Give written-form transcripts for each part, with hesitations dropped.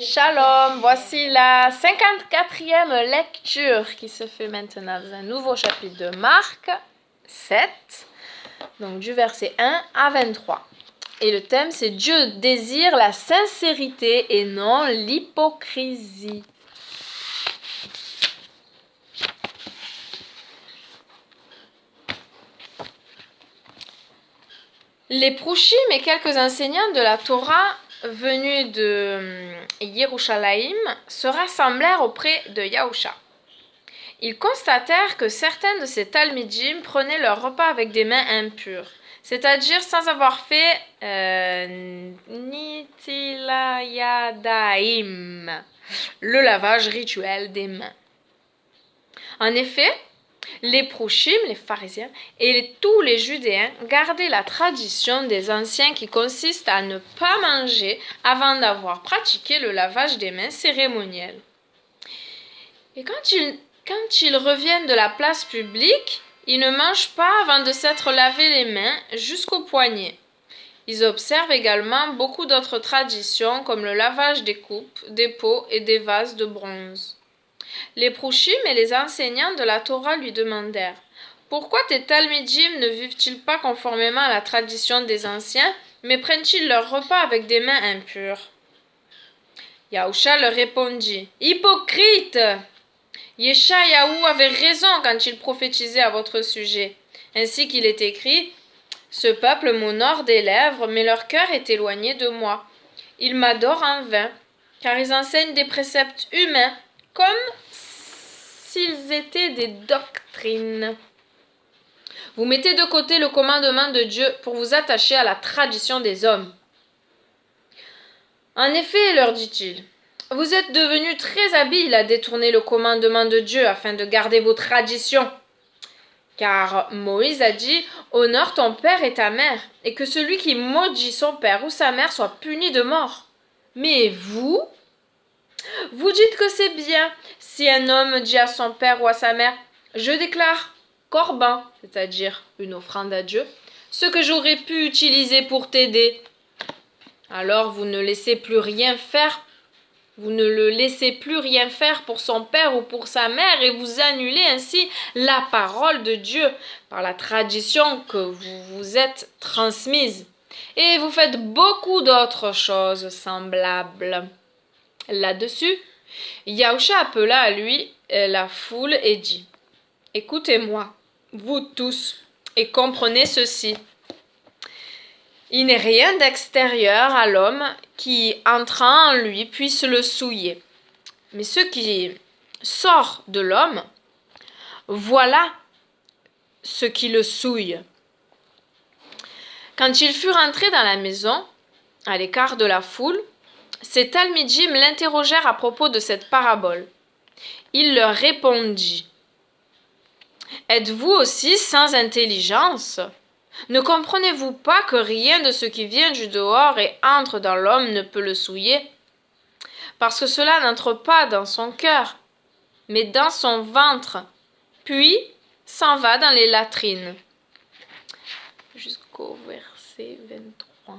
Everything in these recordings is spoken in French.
Shalom, voici la 54e lecture qui se fait maintenant dans un nouveau chapitre de Marc 7, donc du verset 1 à 23. Et le thème c'est Dieu désire la sincérité et non l'hypocrisie. Les Prouchim et quelques enseignants de la Torah venus de Yerushalayim se rassemblèrent auprès de Yahusha. Ils constatèrent que certains de ces Talmidim prenaient leur repas avec des mains impures, c'est-à-dire sans avoir fait Nitilayadaim, le lavage rituel des mains. En effet, les Prouchim, les pharisiens, et tous les Judéens gardaient la tradition des anciens qui consiste à ne pas manger avant d'avoir pratiqué le lavage des mains cérémoniel. Et quand ils reviennent de la place publique, ils ne mangent pas avant de s'être lavé les mains jusqu'au poignet. Ils observent également beaucoup d'autres traditions comme le lavage des coupes, des pots et des vases de bronze. Les Prouchim et les enseignants de la Torah lui demandèrent « Pourquoi tes Talmidim ne vivent-ils pas conformément à la tradition des anciens, mais prennent-ils leur repas avec des mains impures ?» Yahusha leur répondit « Hypocrite ! Yeshayahu avait raison quand il prophétisait à votre sujet. Ainsi qu'il est écrit « Ce peuple m'honore des lèvres, mais leur cœur est éloigné de moi. Ils m'adorent en vain, car ils enseignent des préceptes humains, comme s'ils étaient des doctrines. Vous mettez de côté le commandement de Dieu pour vous attacher à la tradition des hommes. En effet, leur dit-il, vous êtes devenus très habiles à détourner le commandement de Dieu afin de garder vos traditions. Car Moïse a dit, honore ton père et ta mère, et que celui qui maudit son père ou sa mère soit puni de mort. Mais vous dites que c'est bien si un homme dit à son père ou à sa mère, je déclare corban, c'est-à-dire une offrande à Dieu, ce que j'aurais pu utiliser pour t'aider. Alors vous ne le laissez plus rien faire pour son père ou pour sa mère et vous annulez ainsi la parole de Dieu par la tradition que vous vous êtes transmise. Et vous faites beaucoup d'autres choses semblables. Là-dessus, Yahusha appela à lui la foule et dit « Écoutez-moi, vous tous, et comprenez ceci. Il n'est rien d'extérieur à l'homme qui, entrant en lui, puisse le souiller. Mais ce qui sort de l'homme, voilà ce qui le souille. » Quand ils furent entrés dans la maison, à l'écart de la foule, ces Talmidim l'interrogèrent à propos de cette parabole. Il leur répondit « Êtes-vous aussi sans intelligence ? Ne comprenez-vous pas que rien de ce qui vient du dehors et entre dans l'homme ne peut le souiller ? Parce que cela n'entre pas dans son cœur, mais dans son ventre, puis s'en va dans les latrines. » Jusqu'au verset 23.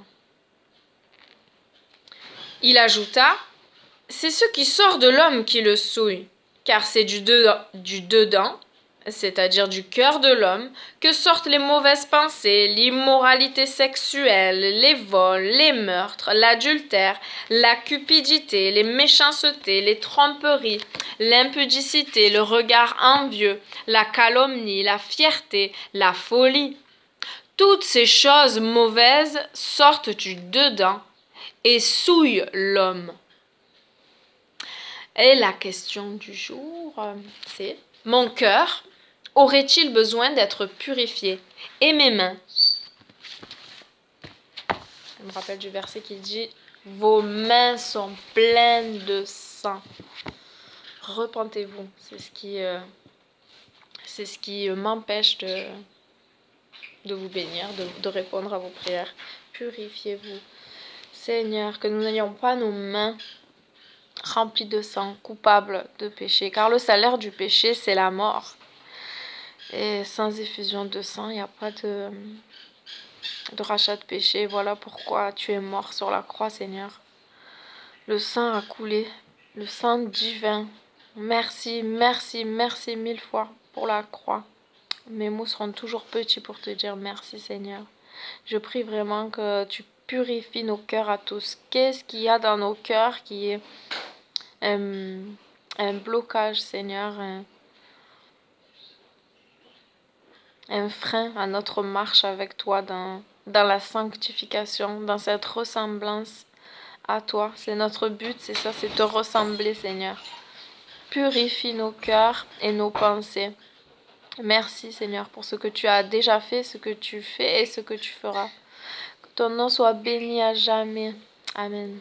Il ajouta « C'est ce qui sort de l'homme qui le souille, car c'est du dedans, c'est-à-dire du cœur de l'homme, que sortent les mauvaises pensées, l'immoralité sexuelle, les vols, les meurtres, l'adultère, la cupidité, les méchancetés, les tromperies, l'impudicité, le regard envieux, la calomnie, la fierté, la folie. Toutes ces choses mauvaises sortent du dedans et souillent l'homme. » Et la question du jour, c'est « Mon cœur aurait-il besoin d'être purifié? Et mes mains ?» Je me rappelle du verset qui dit « Vos mains sont pleines de sang. Repentez-vous. » C'est ce qui m'empêche de vous bénir, de répondre à vos prières. Purifiez-vous. Seigneur, que nous n'ayons pas nos mains remplies de sang, coupables de péché, car le salaire du péché, c'est la mort. Et sans effusion de sang, il n'y a pas de rachat de péché. Voilà pourquoi tu es mort sur la croix, Seigneur. Le sang a coulé, le sang divin. Merci, merci, merci mille fois pour la croix. Mes mots seront toujours petits pour te dire merci Seigneur. Je prie vraiment que tu purifies nos cœurs à tous. Qu'est-ce qu'il y a dans nos cœurs qui est un blocage Seigneur, un frein à notre marche avec toi dans la sanctification, dans cette ressemblance à toi. C'est notre but, c'est ça, c'est te ressembler Seigneur. Purifie nos cœurs et nos pensées. Merci Seigneur pour ce que tu as déjà fait, ce que tu fais et ce que tu feras. Que ton nom soit béni à jamais. Amen.